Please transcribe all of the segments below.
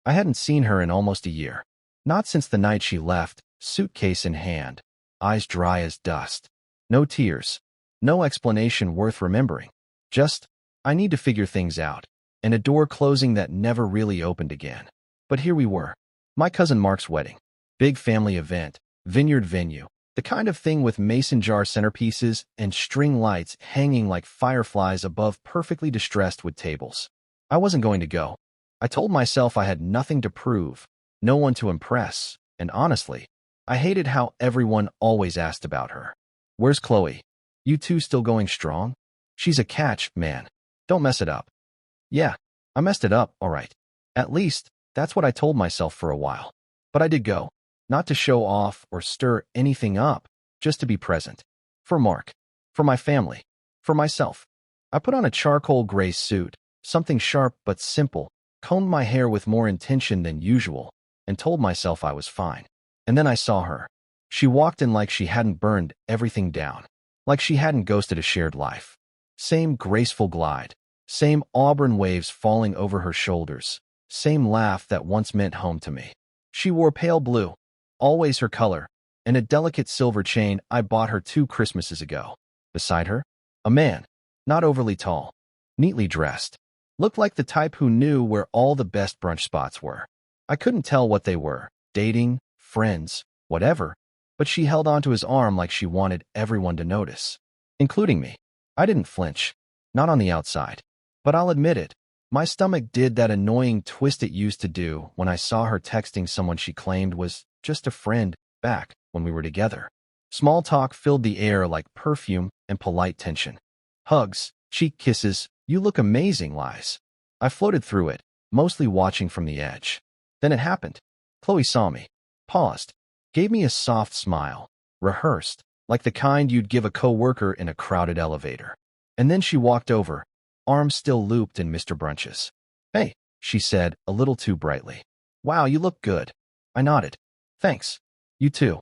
I hadn't seen her in almost a year. Not since the night she left, suitcase in hand, eyes dry as dust. No tears. No explanation worth remembering. Just, I need to figure things out. And a door closing that never really opened again. But here we were. My cousin Mark's wedding. Big family event. Vineyard venue. The kind of thing with mason jar centerpieces and string lights hanging like fireflies above perfectly distressed wood tables. I wasn't going to go. I told myself I had nothing to prove, no one to impress, and honestly, I hated how everyone always asked about her. Where's Chloe? You two still going strong? She's a catch, man. Don't mess it up. Yeah, I messed it up, all right. At least, that's what I told myself for a while. But I did go. Not to show off or stir anything up, just to be present. For Mark. For my family. For myself. I put on a charcoal gray suit, something sharp but simple, combed my hair with more intention than usual, and told myself I was fine. And then I saw her. She walked in like she hadn't burned everything down, like she hadn't ghosted a shared life. Same graceful glide, same auburn waves falling over her shoulders, same laugh that once meant home to me. She wore pale blue, always her color, and a delicate silver chain I bought her 2 Christmases ago. Beside her, a man, not overly tall, neatly dressed, looked like the type who knew where all the best brunch spots were. I couldn't tell what they were, dating, friends, whatever, but she held onto his arm like she wanted everyone to notice, including me. I didn't flinch, not on the outside, but I'll admit it, my stomach did that annoying twist it used to do when I saw her texting someone she claimed was just a friend back when we were together. Small talk filled the air like perfume and polite tension. Hugs, cheek kisses, you look amazing lies. I floated through it, mostly watching from the edge. Then it happened. Chloe saw me, paused, gave me a soft smile, rehearsed, like the kind you'd give a coworker in a crowded elevator. And then she walked over, arms still looped in Mr. Brunch's. Hey, she said, a little too brightly. Wow, you look good. I nodded. Thanks. You too.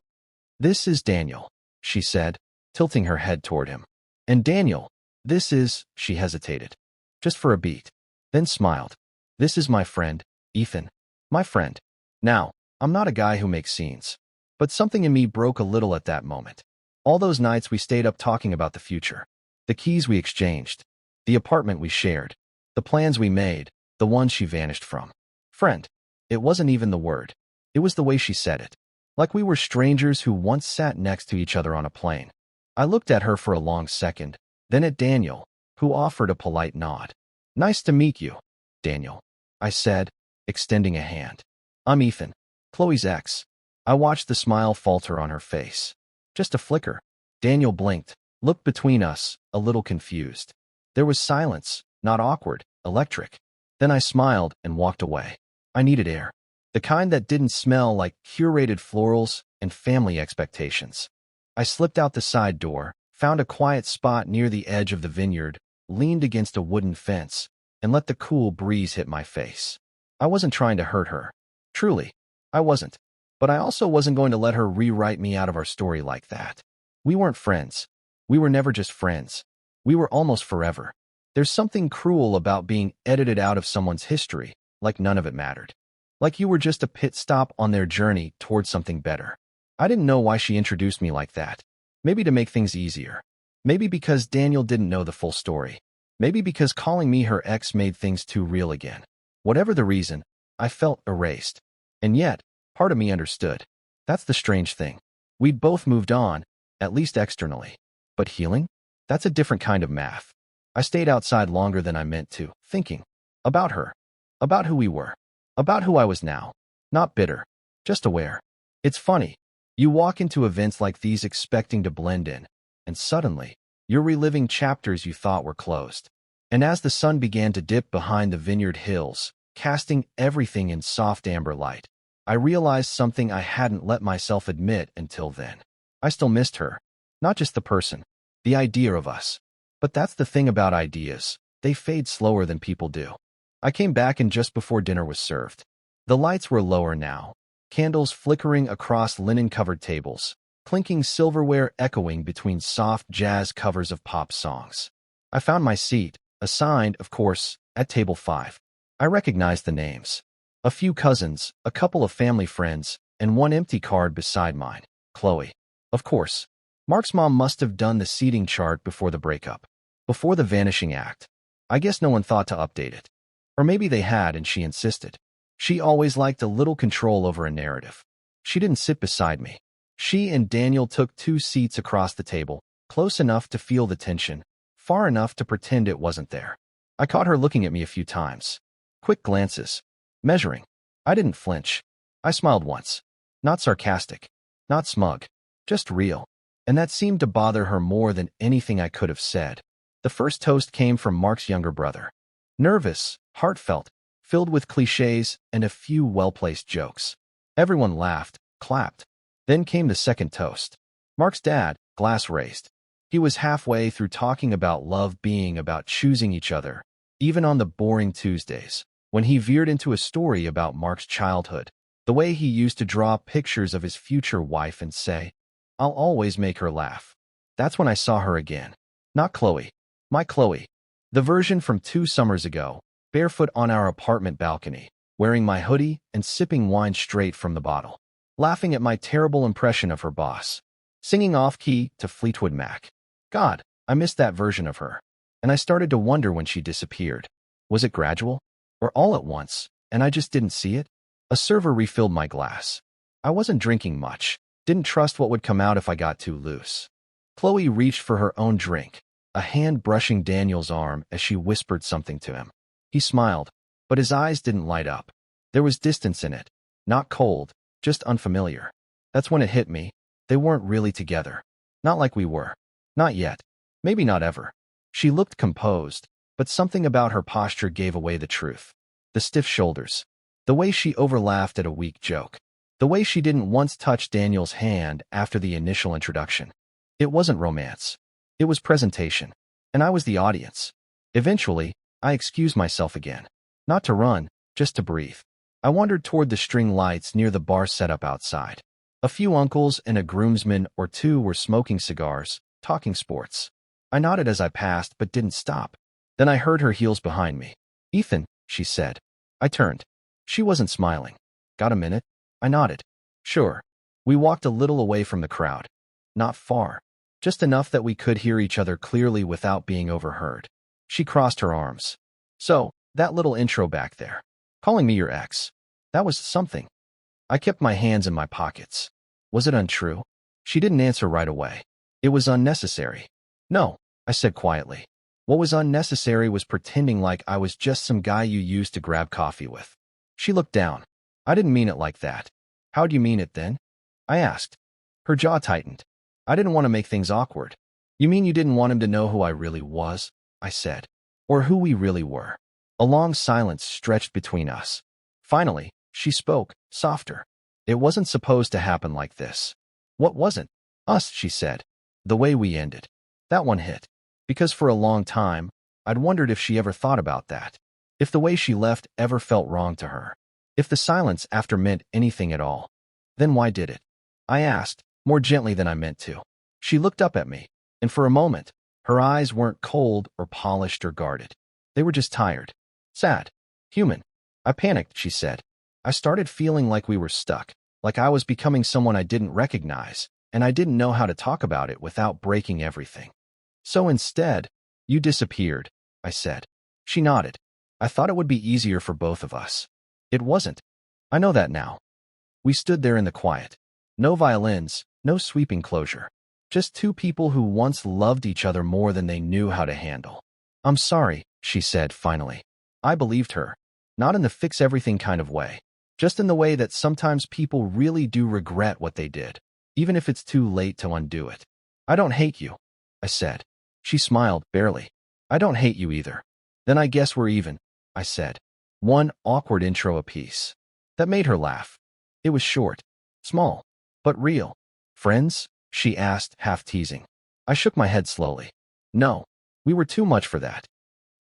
This is Daniel, she said, tilting her head toward him. And Daniel, this is, she hesitated, just for a beat, then smiled. This is my friend, Ethan. My friend. Now, I'm not a guy who makes scenes. But something in me broke a little at that moment. All those nights we stayed up talking about the future. The keys we exchanged. The apartment we shared. The plans we made. The ones she vanished from. Friend. It wasn't even the word. It was the way she said it. Like we were strangers who once sat next to each other on a plane. I looked at her for a long second, then at Daniel, who offered a polite nod. Nice to meet you, Daniel, I said, extending a hand. I'm Ethan, Chloe's ex. I watched the smile falter on her face. Just a flicker. Daniel blinked, looked between us, a little confused. There was silence, not awkward, electric. Then I smiled and walked away. I needed air. The kind that didn't smell like curated florals and family expectations. I slipped out the side door, found a quiet spot near the edge of the vineyard, leaned against a wooden fence, and let the cool breeze hit my face. I wasn't trying to hurt her. Truly, I wasn't. But I also wasn't going to let her rewrite me out of our story like that. We weren't friends. We were never just friends. We were almost forever. There's something cruel about being edited out of someone's history, like none of it mattered. Like you were just a pit stop on their journey towards something better. I didn't know why she introduced me like that. Maybe to make things easier. Maybe because Daniel didn't know the full story. Maybe because calling me her ex made things too real again. Whatever the reason, I felt erased. And yet, part of me understood. That's the strange thing. We'd both moved on, at least externally. But healing? That's a different kind of math. I stayed outside longer than I meant to, thinking. About her. About who we were. About who I was now. Not bitter. Just aware. It's funny. You walk into events like these expecting to blend in, and suddenly, you're reliving chapters you thought were closed. And as the sun began to dip behind the vineyard hills, casting everything in soft amber light, I realized something I hadn't let myself admit until then. I still missed her. Not just the person. The idea of us. But that's the thing about ideas. They fade slower than people do. I came back and just before dinner was served. The lights were lower now, candles flickering across linen-covered tables, clinking silverware echoing between soft jazz covers of pop songs. I found my seat, assigned, of course, at table 5. I recognized the names. A few cousins, a couple of family friends, and one empty card beside mine. Chloe. Of course. Mark's mom must have done the seating chart before the breakup. Before the vanishing act. I guess no one thought to update it. Or maybe they had and she insisted. She always liked a little control over a narrative. She didn't sit beside me. She and Daniel took 2 seats across the table, close enough to feel the tension, far enough to pretend it wasn't there. I caught her looking at me a few times. Quick glances. Measuring. I didn't flinch. I smiled once. Not sarcastic. Not smug. Just real. And that seemed to bother her more than anything I could have said. The first toast came from Mark's younger brother. Nervous, heartfelt, filled with cliches and a few well-placed jokes. Everyone laughed, clapped. Then came the second toast. Mark's dad, glass raised. He was halfway through talking about love being about choosing each other, even on the boring Tuesdays, when he veered into a story about Mark's childhood, the way he used to draw pictures of his future wife and say, "I'll always make her laugh." That's when I saw her again. Not Chloe. My Chloe. The version from 2 summers ago, barefoot on our apartment balcony, wearing my hoodie and sipping wine straight from the bottle, laughing at my terrible impression of her boss, singing off-key to Fleetwood Mac. God, I missed that version of her. And I started to wonder when she disappeared. Was it gradual? Or all at once, and I just didn't see it? A server refilled my glass. I wasn't drinking much, didn't trust what would come out if I got too loose. Chloe reached for her own drink, a hand brushing Daniel's arm as she whispered something to him. He smiled, but his eyes didn't light up. There was distance in it, not cold, just unfamiliar. That's when it hit me. They weren't really together. Not like we were. Not yet. Maybe not ever. She looked composed, but something about her posture gave away the truth. The stiff shoulders. The way she overlaughed at a weak joke. The way she didn't once touch Daniel's hand after the initial introduction. It wasn't romance. It was presentation. And I was the audience. Eventually, I excused myself again. Not to run, just to breathe. I wandered toward the string lights near the bar setup outside. A few uncles and a groomsman or 2 were smoking cigars, talking sports. I nodded as I passed but didn't stop. Then I heard her heels behind me. "Ethan," she said. I turned. She wasn't smiling. "Got a minute?" I nodded. "Sure." We walked a little away from the crowd. Not far. Just enough that we could hear each other clearly without being overheard. She crossed her arms. "So, that little intro back there. Calling me your ex. That was something." I kept my hands in my pockets. Was it untrue? She didn't answer right away. It was unnecessary. "No," I said quietly. What was unnecessary was pretending like I was just some guy you used to grab coffee with. She looked down. "I didn't mean it like that." "How do you mean it then?" I asked. Her jaw tightened. "I didn't want to make things awkward." "You mean you didn't want him to know who I really was?" I said. "Or who we really were?" A long silence stretched between us. Finally, she spoke, softer. "It wasn't supposed to happen like this." "What wasn't?" "Us," she said. "The way we ended." That one hit. Because for a long time, I'd wondered if she ever thought about that. If the way she left ever felt wrong to her. If the silence after meant anything at all. Then why did it? I asked, more gently than I meant to. She looked up at me, and for a moment, her eyes weren't cold or polished or guarded. They were just tired. Sad. Human. I panicked, she said. I started feeling like we were stuck, like I was becoming someone I didn't recognize, and I didn't know how to talk about it without breaking everything. "So instead, you disappeared," I said. She nodded. "I thought it would be easier for both of us." It wasn't. I know that now. We stood there in the quiet. No violins, no sweeping closure. Just 2 people who once loved each other more than they knew how to handle. "I'm sorry," she said finally. I believed her. Not in the fix-everything kind of way. Just in the way that sometimes people really do regret what they did, even if it's too late to undo it. "I don't hate you," I said. She smiled, barely. "I don't hate you either." "Then I guess we're even," I said. One awkward intro apiece. That made her laugh. It was short, small, but real. "Friends?" she asked, half teasing. I shook my head slowly. "No, we were too much for that."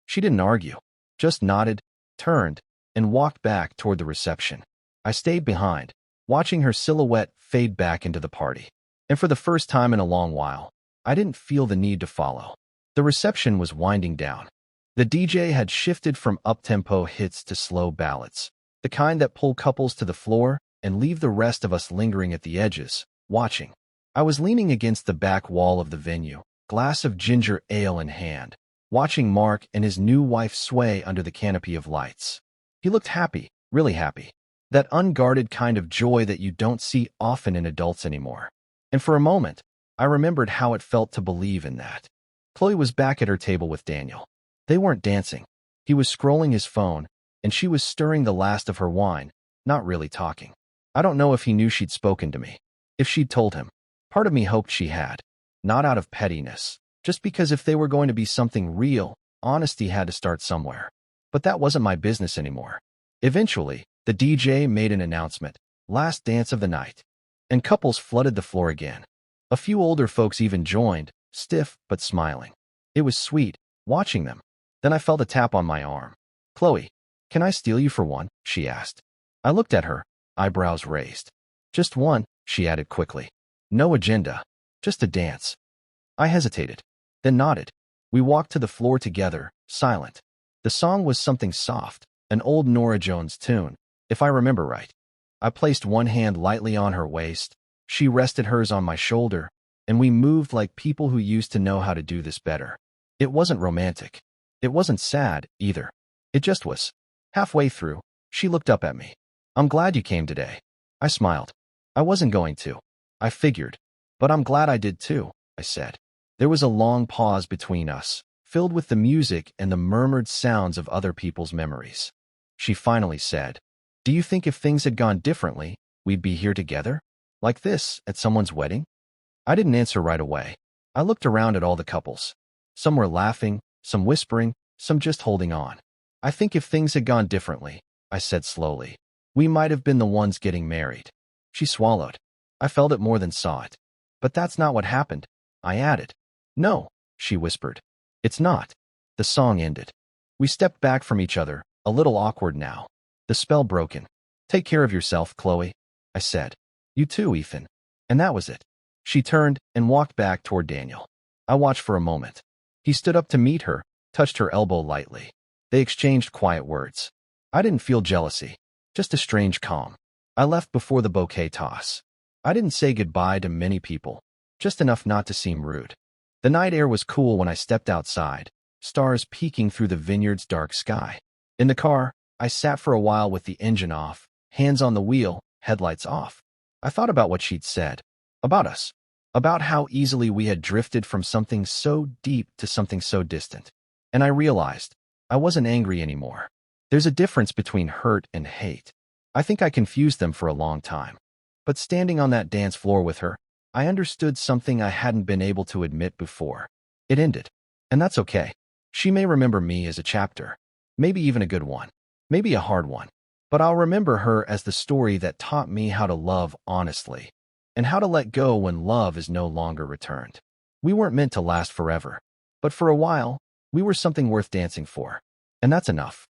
She didn't argue, just nodded, turned, and walked back toward the reception. I stayed behind, watching her silhouette fade back into the party. And for the first time in a long while, I didn't feel the need to follow. The reception was winding down. The DJ had shifted from up-tempo hits to slow ballads. the kind that pull couples to the floor and leave the rest of us lingering at the edges, watching. I was leaning against the back wall of the venue, glass of ginger ale in hand, watching Mark and his new wife sway under the canopy of lights. He looked happy, really happy. That unguarded kind of joy that you don't see often in adults anymore. And for a moment, I remembered how it felt to believe in that. Chloe was back at her table with Daniel. They weren't dancing. He was scrolling his phone, and she was stirring the last of her wine, not really talking. I don't know if he knew she'd spoken to me, if she'd told him. Part of me hoped she had, not out of pettiness, just because if they were going to be something real, honesty had to start somewhere. But that wasn't my business anymore. Eventually, the DJ made an announcement, last dance of the night, and couples flooded the floor again. A few older folks even joined, stiff but smiling. It was sweet, watching them. Then I felt a tap on my arm. "Chloe, can I steal you for one?" she asked. I looked at her, eyebrows raised. "Just one," she added quickly. "No agenda, just a dance." I hesitated, then nodded. We walked to the floor together, silent. The song was something soft, an old Norah Jones tune, if I remember right. I placed one hand lightly on her waist, she rested hers on my shoulder, and we moved like people who used to know how to do this better. It wasn't romantic. It wasn't sad, either. It just was. Halfway through, she looked up at me. "I'm glad you came today." I smiled. I wasn't going to. I figured. "But I'm glad I did too," I said. There was a long pause between us, filled with the music and the murmured sounds of other people's memories. She finally said, "Do you think if things had gone differently, we'd be here together? Like this, at someone's wedding?" I didn't answer right away. I looked around at all the couples. Some were laughing, some whispering, some just holding on. "I think if things had gone differently," I said slowly, "we might have been the ones getting married." She swallowed. I felt it more than saw it. "But that's not what happened," I added. "No," she whispered. "It's not." The song ended. We stepped back from each other, a little awkward now. The spell broken. "Take care of yourself, Chloe," I said. "You too, Ethan." And that was it. She turned and walked back toward Daniel. I watched for a moment. He stood up to meet her, touched her elbow lightly. They exchanged quiet words. I didn't feel jealousy, just a strange calm. I left before the bouquet toss. I didn't say goodbye to many people, just enough not to seem rude. The night air was cool when I stepped outside, stars peeking through the vineyard's dark sky. In the car, I sat for a while with the engine off, hands on the wheel, headlights off. I thought about what she'd said, about us, about how easily we had drifted from something so deep to something so distant. And I realized I wasn't angry anymore. There's a difference between hurt and hate. I think I confused them for a long time. But standing on that dance floor with her, I understood something I hadn't been able to admit before. It ended. And that's okay. She may remember me as a chapter, maybe even a good one, maybe a hard one. But I'll remember her as the story that taught me how to love honestly, and how to let go when love is no longer returned. We weren't meant to last forever, but for a while, we were something worth dancing for. And that's enough.